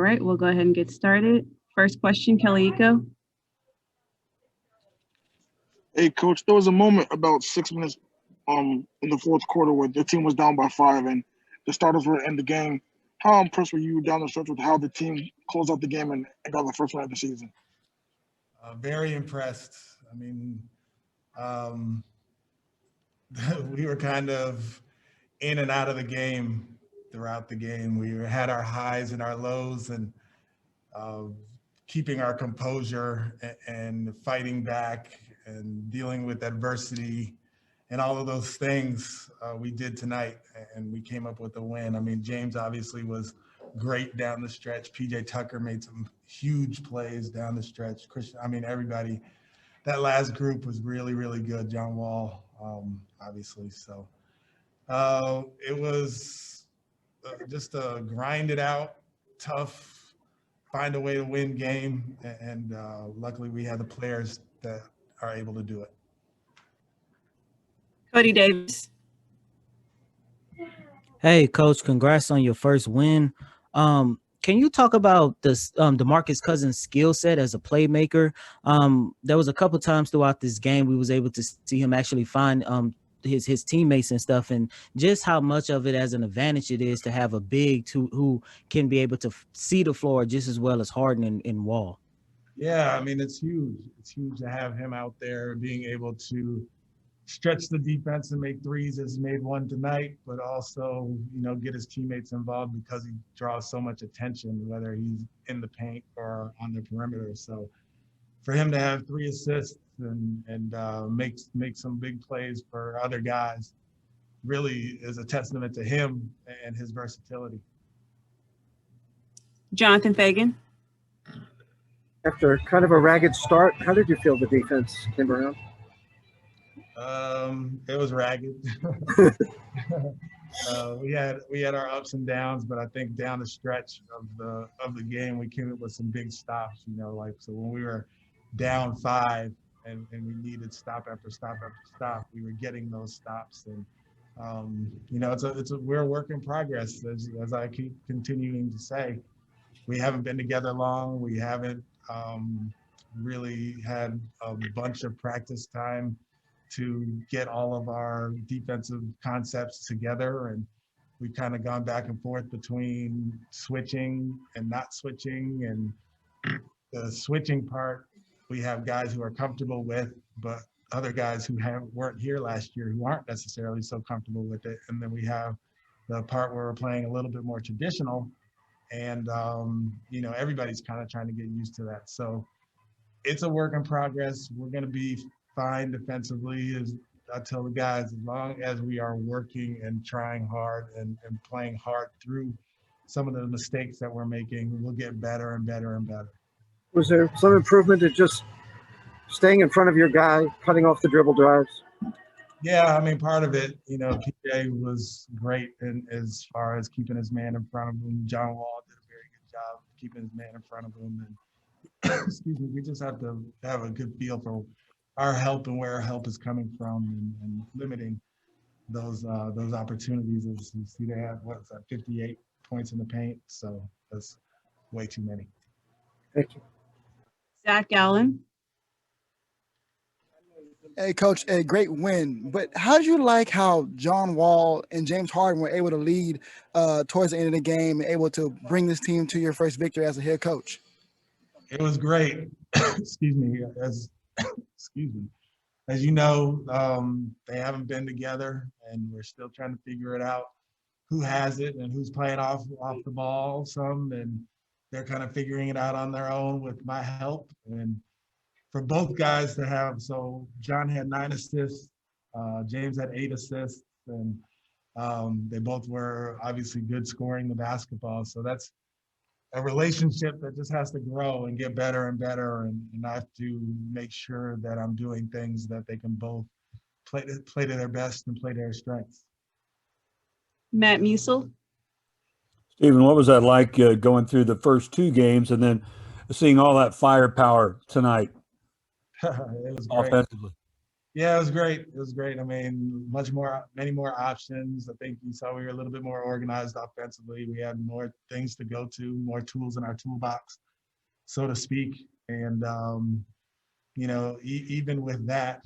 right, we'll go ahead and get started. First question, Kelly Iko. Hey, Coach, there was a moment about 6 minutes in the fourth quarter where the team was down by 5 and the starters were in the game. How impressed were you down the stretch with how the team closed out the game and got the first win of the season? Very impressed. I mean, we were kind of in and out of the game throughout the game. We had our highs and our lows, and keeping our composure and fighting back and dealing with adversity and all of those things we did tonight, and we came up with a win. I mean, James obviously was great down the stretch. PJ Tucker made some huge plays down the stretch. Christian, I mean, everybody. That last group was really, really good. John Wall, obviously. So it was just a grind it out, tough, find a way to win game. And luckily we had the players that are able to do it. Cody Davis. Hey, Coach, congrats on your first win. Can you talk about this Demarcus Cousins skill set as a playmaker? There was a couple times throughout this game we was able to see him actually find his teammates and stuff, and just how much of it as an advantage it is to have a big who can be able to see the floor just as well as Harden and Wall. Yeah, I mean, it's huge. It's huge to have him out there being able to stretch the defense and make threes, as he made one tonight, but also, you know, get his teammates involved because he draws so much attention, whether he's in the paint or on the perimeter. So for him to have 3 assists and make some big plays for other guys really is a testament to him and his versatility. Jonathan Fagan. After kind of a ragged start, how did you feel the defense came around? It was ragged. We had our ups and downs, but I think down the stretch of the game, we came up with some big stops. You know, like so when we were down 5 and we needed stop after stop after stop, we were getting those stops. And you know, we're a work in progress, as I keep continuing to say. We haven't been together long. We haven't really had a bunch of practice time to get all of our defensive concepts together, and we've kind of gone back and forth between switching and not switching. And the switching part, we have guys who are comfortable with, but other guys who weren't here last year who aren't necessarily so comfortable with it. And then we have the part where we're playing a little bit more traditional, and you know, everybody's kind of trying to get used to that. So it's a work in progress. We're going to be fine defensively, as I tell the guys, as long as we are working and trying hard and playing hard through some of the mistakes that we're making, we'll get better and better and better. Was there some improvement to just staying in front of your guy, cutting off the dribble drives? Yeah, I mean, part of it, you know, PJ was great as far as keeping his man in front of him. John Wall did a very good job keeping his man in front of him. And excuse me, we just have to have a good feel for our help and where our help is coming from, and limiting those opportunities. As you see, they have 58 points in the paint, so that's way too many. Thank you. Zach Allen. Hey, Coach, a great win. But how did you like how John Wall and James Harden were able to lead towards the end of the game and able to bring this team to your first victory as a head coach? It was great. Excuse me. As you know, they haven't been together, and we're still trying to figure it out, who has it and who's playing off the ball some, and they're kind of figuring it out on their own with my help. And for both guys to have, so John had 9 assists, James had 8 assists, and they both were obviously good scoring the basketball. So that's a relationship that just has to grow and get better and better, and I have to make sure that I'm doing things that they can both play to their best and play to their strengths. Matt Musil. Stephen, what was that like going through the first 2 games and then seeing all that firepower tonight? It was great. Offensively? Yeah, it was great. It was great. I mean, many more options. I think you saw we were a little bit more organized offensively. We had more things to go to, more tools in our toolbox, so to speak. And, even with that,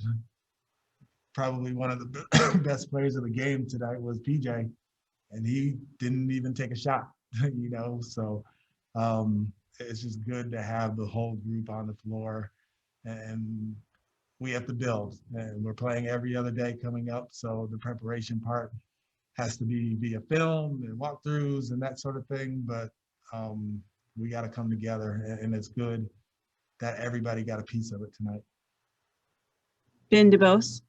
probably one of the best players of the game tonight was PJ, and he didn't even take a shot, So it's just good to have the whole group on the floor, and we have to build, and we're playing every other day coming up. So the preparation part has to be via film and walkthroughs and that sort of thing. But we got to come together, and it's good that everybody got a piece of it tonight. Ben DeBose.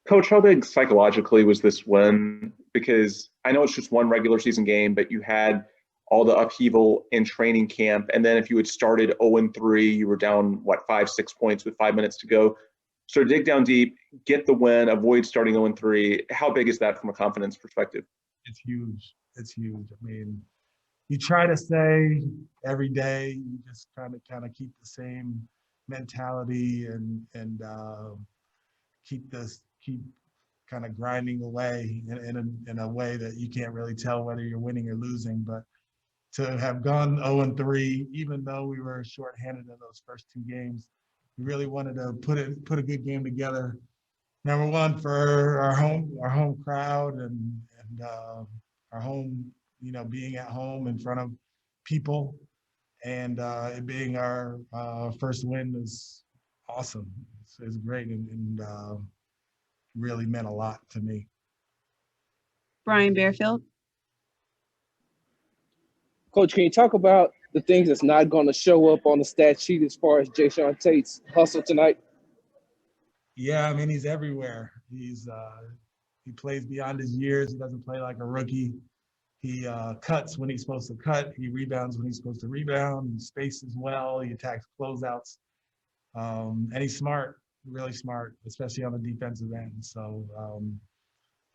Coach, how big psychologically was this win? Because I know it's just one regular season game, but you had all the upheaval in training camp. And then if you had started 0-3, you were down, 5-6 points with 5 minutes to go. So dig down deep, get the win, avoid starting 0-3. How big is that from a confidence perspective? It's huge. It's huge. I mean, you try to say every day, you just kind of keep the same mentality and keep kind of grinding away in a way that you can't really tell whether you're winning or losing. But to have gone 0-3, even though we were shorthanded in those first two games, we really wanted to put a good game together. Number one, for our home crowd and our home, being at home in front of people, and it being our first win is awesome. It's great, and really meant a lot to me. Brian Bearfield. Coach, can you talk about the things that's not going to show up on the stat sheet as far as Jae'Sean Tate's hustle tonight? Yeah, I mean, he's everywhere. He plays beyond his years. He doesn't play like a rookie. He cuts when he's supposed to cut. He rebounds when he's supposed to rebound. He spaces well. He attacks closeouts. And he's smart, really smart, especially on the defensive end. So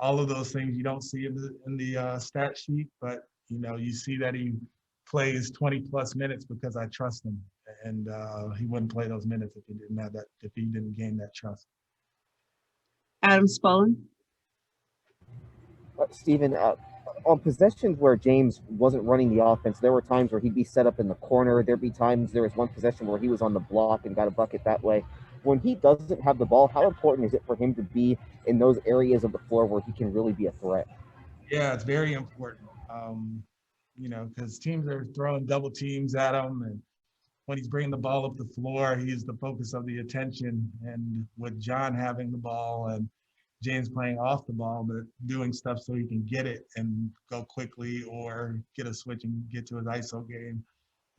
all of those things you don't see in the stat sheet, but you see that he plays 20+ minutes because I trust him, and he wouldn't play those minutes if he didn't gain that trust. Adam Spolin. Stephen, on possessions where James wasn't running the offense, there were times where he'd be set up in the corner. There was one possession where he was on the block and got a bucket that way. When he doesn't have the ball, how important is it for him to be in those areas of the floor where he can really be a threat? Yeah, it's very important, because teams are throwing double teams at him, and when he's bringing the ball up the floor, he's the focus of the attention. And with John having the ball and James playing off the ball, but doing stuff so he can get it and go quickly or get a switch and get to his ISO game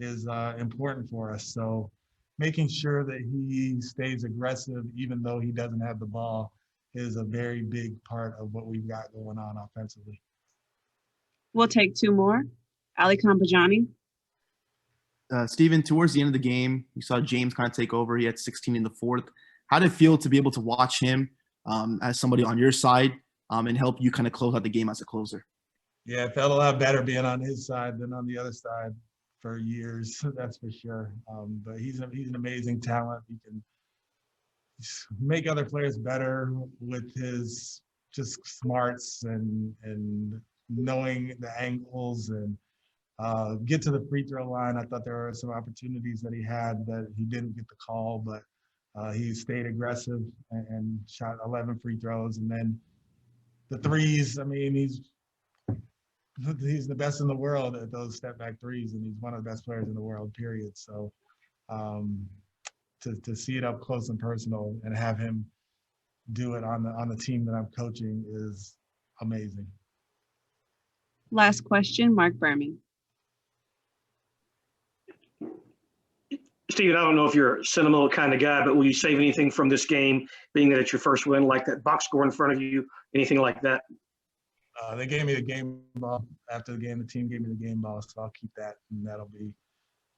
is important for us. So making sure that he stays aggressive even though he doesn't have the ball is a very big part of what we've got going on offensively. We'll take two more. Ali Kampajani. Stephen, towards the end of the game, you saw James kind of take over. He had 16 in the fourth. How did it feel to be able to watch him as somebody on your side and help you kind of close out the game as a closer? Yeah, it felt a lot better being on his side than on the other side for years, that's for sure. But he's an amazing talent. He can make other players better with his just smarts and knowing the angles and get to the free throw line. I thought there were some opportunities that he had that he didn't get the call, but he stayed aggressive and shot 11 free throws. And then the threes, I mean, he's the best in the world at those step back threes, and he's one of the best players in the world, period. So to see it up close and personal and have him do it on the team that I'm coaching is amazing. Last question, Mark Berman. Stephen, I don't know if you're a sentimental kind of guy, but will you save anything from this game, being that it's your first win, like that box score in front of you, anything like that? They gave me the game ball after the game. The team gave me the game ball, so I'll keep that, and that'll be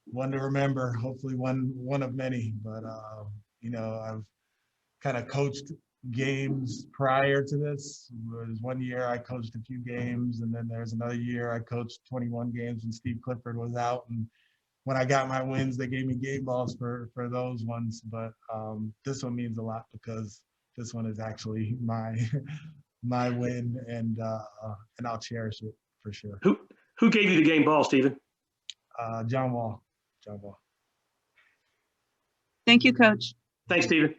one to remember. Hopefully, one of many. But I've kind of coached games prior to this. There was one year I coached a few games, and then there's another year I coached 21 games when Steve Clifford was out, and when I got my wins, they gave me game balls for those ones. But this one means a lot because this one is actually my my win, and I'll cherish it for sure. Who gave you the game ball, Stephen? John Wall. John Wall. Thank you, Coach. Thanks, Stephen.